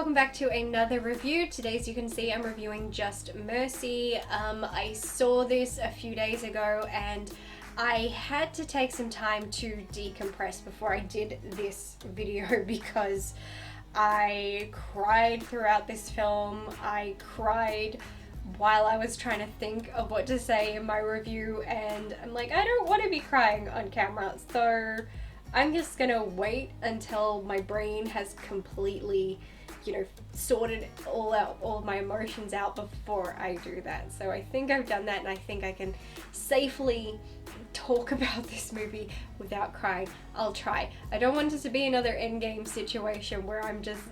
welcome back to another review. Today, as you can see, I'm reviewing Just Mercy. I saw this a few days ago and I had to take some time to decompress before I did this video because I cried throughout this film. I cried while I was trying to think of what to say in my review, and I'm like, I don't want to be crying on camera, so I'm just gonna wait until my brain has completely, sorted all of my emotions out before I do that. So I think I've done that, and I think I can safely talk about this movie without crying. I'll try. I don't want it to be another Endgame situation where I'm just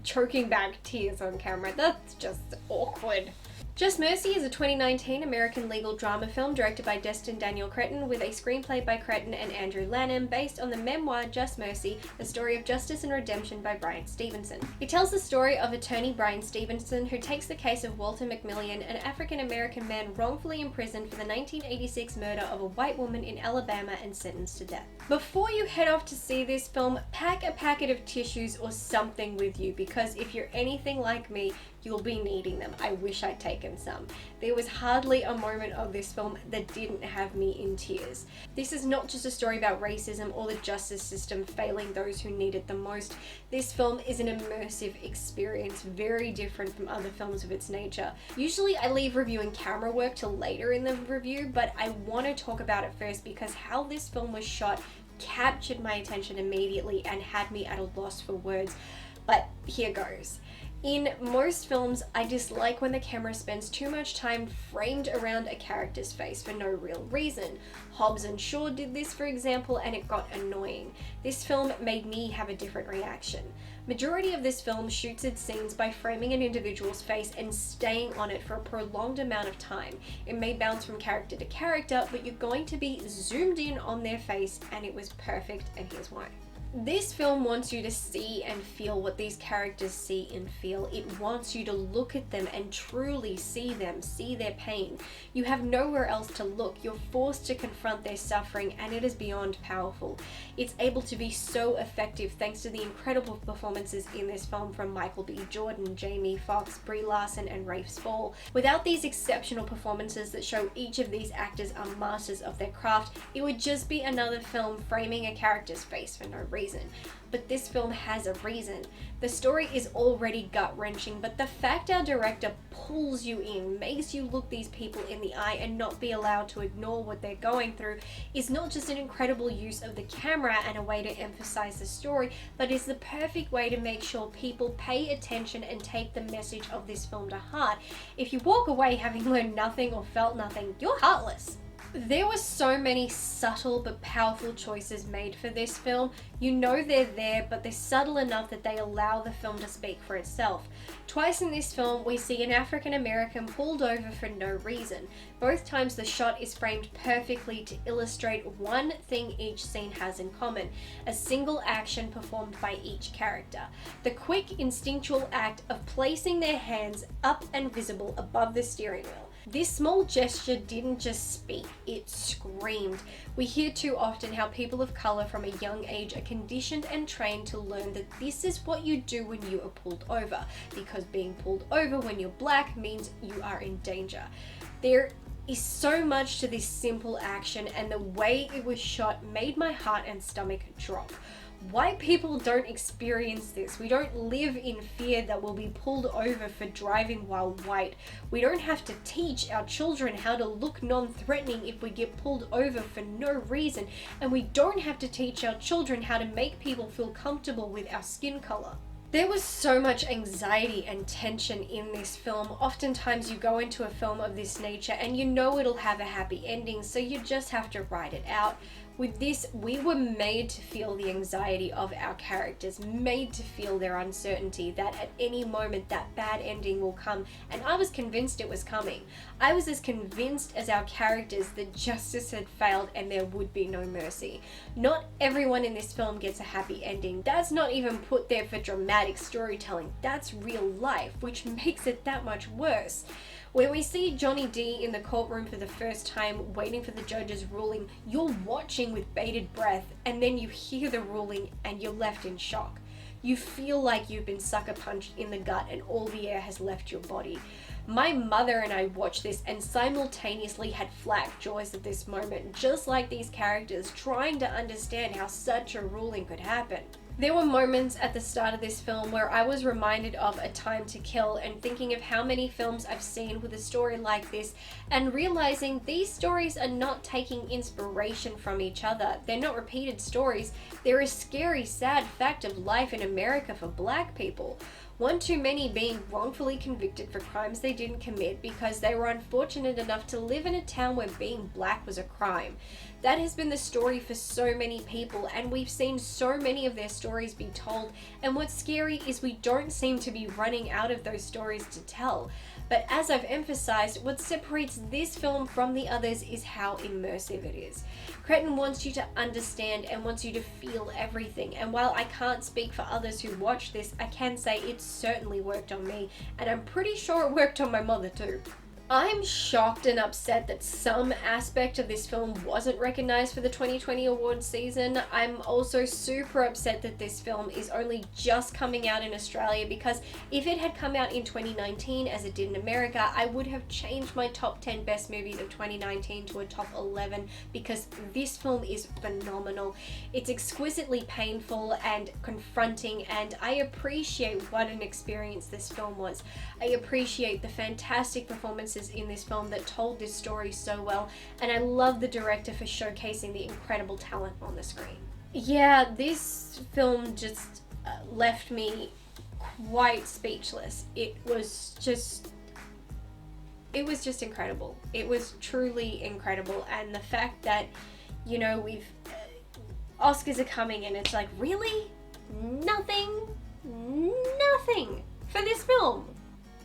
choking back tears on camera. That's just awkward. Just Mercy is a 2019 American legal drama film directed by Destin Daniel Cretton with a screenplay by Cretton and Andrew Lanham based on the memoir Just Mercy, a story of justice and redemption by Bryan Stevenson. It tells the story of attorney Bryan Stevenson, who takes the case of Walter McMillian, an African-American man wrongfully imprisoned for the 1986 murder of a white woman in Alabama and sentenced to death. Before you head off to see this film, pack a packet of tissues or something with you, because if you're anything like me, you'll be needing them. I wish I'd taken some. There was hardly a moment of this film that didn't have me in tears. This is not just a story about racism or the justice system failing those who need it the most. This film is an immersive experience, very different from other films of its nature. Usually I leave reviewing camera work till later in the review, but I want to talk about it first because how this film was shot captured my attention immediately and had me at a loss for words. But here goes. In most films, I dislike when the camera spends too much time framed around a character's face for no real reason. Hobbs and Shaw did this, for example, and it got annoying. This film made me have a different reaction. Majority of this film shoots its scenes by framing an individual's face and staying on it for a prolonged amount of time. It may bounce from character to character, but you're going to be zoomed in on their face, and it was perfect, and here's why. This film wants you to see and feel what these characters see and feel. It wants you to look at them and truly see them, see their pain. You have nowhere else to look. You're forced to confront their suffering, and it is beyond powerful. It's able to be so effective thanks to the incredible performances in this film from Michael B. Jordan, Jamie Foxx, Brie Larson, and Rafe Spall. Without these exceptional performances that show each of these actors are masters of their craft, it would just be another film framing a character's face for no reason. But this film has a reason. The story is already gut-wrenching, but the fact our director pulls you in, makes you look these people in the eye and not be allowed to ignore what they're going through, is not just an incredible use of the camera and a way to emphasize the story, but is the perfect way to make sure people pay attention and take the message of this film to heart. If you walk away having learned nothing or felt nothing, you're heartless. There were so many subtle but powerful choices made for this film. You know they're there, but they're subtle enough that they allow the film to speak for itself. Twice in this film, we see an African American pulled over for no reason. Both times the shot is framed perfectly to illustrate one thing each scene has in common: a single action performed by each character. The quick, instinctual act of placing their hands up and visible above the steering wheel. This small gesture didn't just speak, it screamed. We hear too often how people of color from a young age are conditioned and trained to learn that this is what you do when you are pulled over, because being pulled over when you're black means you are in danger. There is so much to this simple action, and the way it was shot made my heart and stomach drop. White people don't experience this. We don't live in fear that we'll be pulled over for driving while white. We don't have to teach our children how to look non-threatening if we get pulled over for no reason, and we don't have to teach our children how to make people feel comfortable with our skin color. There was so much anxiety and tension in this film. Oftentimes you go into a film of this nature and you know it'll have a happy ending, so you just have to ride it out. With this, we were made to feel the anxiety of our characters, made to feel their uncertainty that at any moment that bad ending will come, and I was convinced it was coming. I was as convinced as our characters that justice had failed and there would be no mercy. Not everyone in this film gets a happy ending. That's not even put there for dramatic storytelling. That's real life, which makes it that much worse. When we see Johnny D in the courtroom for the first time, waiting for the judge's ruling, you're watching with bated breath, and then you hear the ruling and you're left in shock. you feel like you've been sucker punched in the gut and all the air has left your body. My mother and I watched this and simultaneously had flat jaws at this moment, just like these characters, trying to understand how such a ruling could happen. There were moments at the start of this film where I was reminded of A Time to Kill and thinking of how many films I've seen with a story like this, and realizing these stories are not taking inspiration from each other. They're not repeated stories. They're a scary, sad fact of life in America for Black people. One too many being wrongfully convicted for crimes they didn't commit because they were unfortunate enough to live in a town where being Black was a crime. That has been the story for so many people, and we've seen so many of their stories be told, and what's scary is we don't seem to be running out of those stories to tell. But as I've emphasized, what separates this film from the others is how immersive it is. Cretton wants you to understand and wants you to feel everything, and while I can't speak for others who watch this, I can say it certainly worked on me, and I'm pretty sure it worked on my mother too. I'm shocked and upset that some aspect of this film wasn't recognized for the 2020 awards season. I'm also super upset that this film is only just coming out in Australia, because if it had come out in 2019 as it did in America, I would have changed my top 10 best movies of 2019 to a top 11, because this film is phenomenal. It's exquisitely painful and confronting, and I appreciate what an experience this film was. I appreciate the fantastic performances in this film that told this story so well, and I love the director for showcasing the incredible talent on the screen. Yeah, this film just left me quite speechless. It was just incredible. It was truly incredible, and the fact that, you know, we've Oscars are coming and it's like, really? Nothing for this film?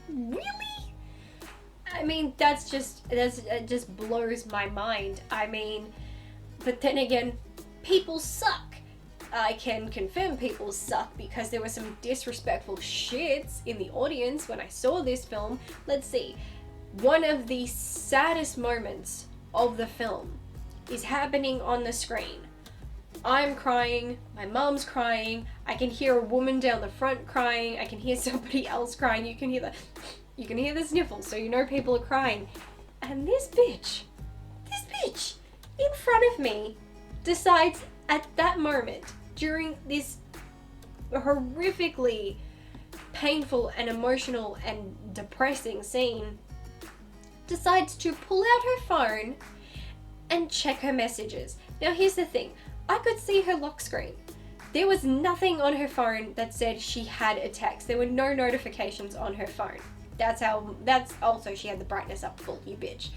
Really? I mean, that just blows my mind. I mean, but then again, people suck. I can confirm people suck because there were some disrespectful shits in the audience when I saw this film. Let's see. One of the saddest moments of the film is happening on the screen. I'm crying, my mom's crying, I can hear a woman down the front crying, I can hear somebody else crying, you can hear the sniffles, so you know people are crying. And this bitch in front of me decides at that moment, during this horrifically painful and emotional and depressing scene, decides to pull out her phone and check her messages. Now here's the thing, I could see her lock screen. There was nothing on her phone that said she had a text. There were no notifications on her phone. That's also, she had the brightness up full, you bitch.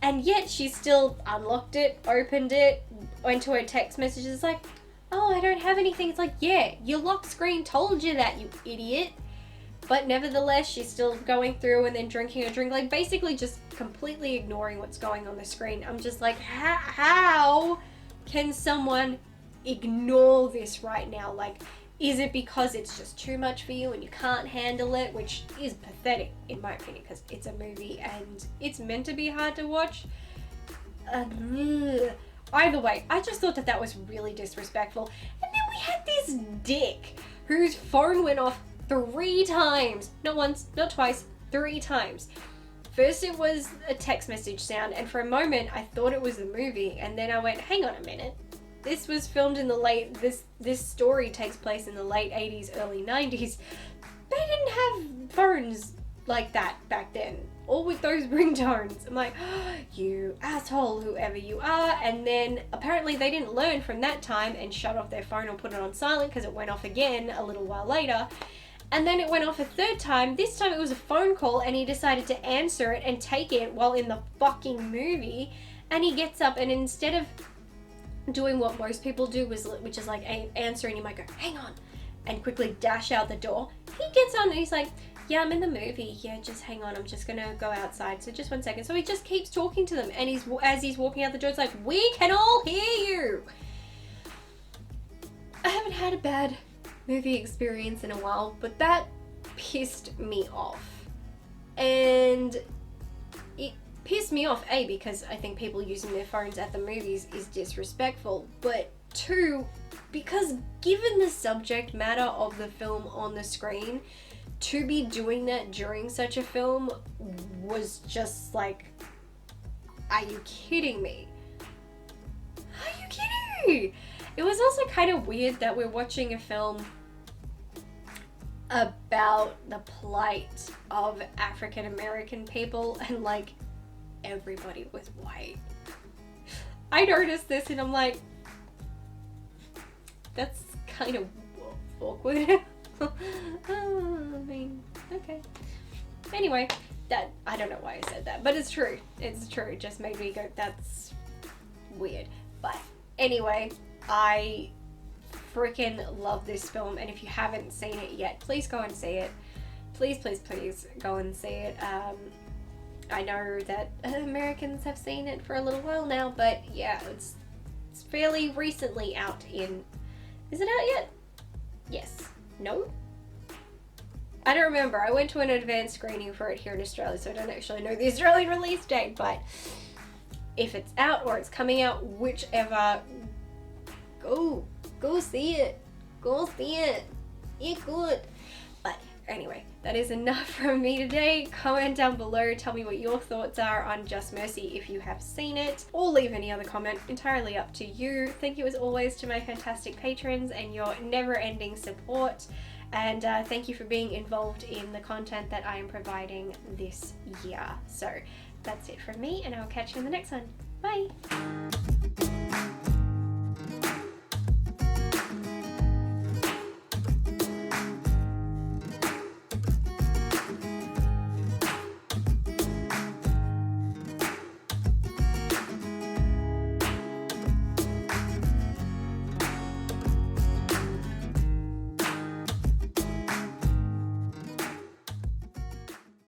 And yet she still unlocked it, opened it, went to her text messages like, oh, I don't have anything. It's like, yeah, your lock screen told you that, you idiot. But nevertheless, she's still going through and then drinking a drink, like basically just completely ignoring what's going on the screen. I'm just like, how can someone ignore this right now? Like, is it because it's just too much for you and you can't handle it? Which is pathetic in my opinion, because it's a movie and it's meant to be hard to watch. Either way, I just thought that was really disrespectful. And then we had this dick whose phone went off 3 times. Not once, not twice, 3 times. First it was a text message sound, and for a moment I thought it was the movie, and then I went, hang on a minute. This was filmed in this story takes place in the late 80s, early 90s. They didn't have phones like that back then, or with those ringtones. I'm like, oh, you asshole, whoever you are. And then apparently they didn't learn from that time and shut off their phone or put it on silent, because it went off again a little while later. And then it went off a 3rd time. This time it was a phone call, and he decided to answer it and take it while in the fucking movie. And he gets up, and instead of doing what most people do, which is like answering, you might go, hang on, and quickly dash out the door. He gets on and he's like, yeah, I'm in the movie. Yeah, just hang on. I'm just gonna go outside. So just 1 second. So he just keeps talking to them, and as he's walking out the door, it's like, we can all hear you. I haven't had a bad movie experience in a while, but that pissed me off. And it pissed me off, A, because I think people using their phones at the movies is disrespectful, but 2, because given the subject matter of the film on the screen, to be doing that during such a film was just like, are you kidding me? Are you kidding me? It was also kind of weird that we're watching a film about the plight of African American people and like everybody was white. I noticed this and I'm like, that's kind of awkward. I mean, okay. Anyway, that, I don't know why I said that, but it's true. It's true. It just made me go, that's weird. But anyway, I freaking love this film, and if you haven't seen it yet, please go and see it. Please, please, please go and see it. I know that Americans have seen it for a little while now, but yeah, it's fairly recently out in... Is it out yet? Yes. No? I don't remember. I went to an advanced screening for it here in Australia, so I don't actually know the Australian release date, but if it's out or it's coming out, whichever, go see it. Go see it. It's good. But anyway, that is enough from me today. Comment down below, tell me what your thoughts are on Just Mercy if you have seen it, or leave any other comment, entirely up to you. Thank you as always to my fantastic patrons and your never-ending support. And thank you for being involved in the content that I am providing this year. So that's it from me, and I'll catch you in the next one. Bye!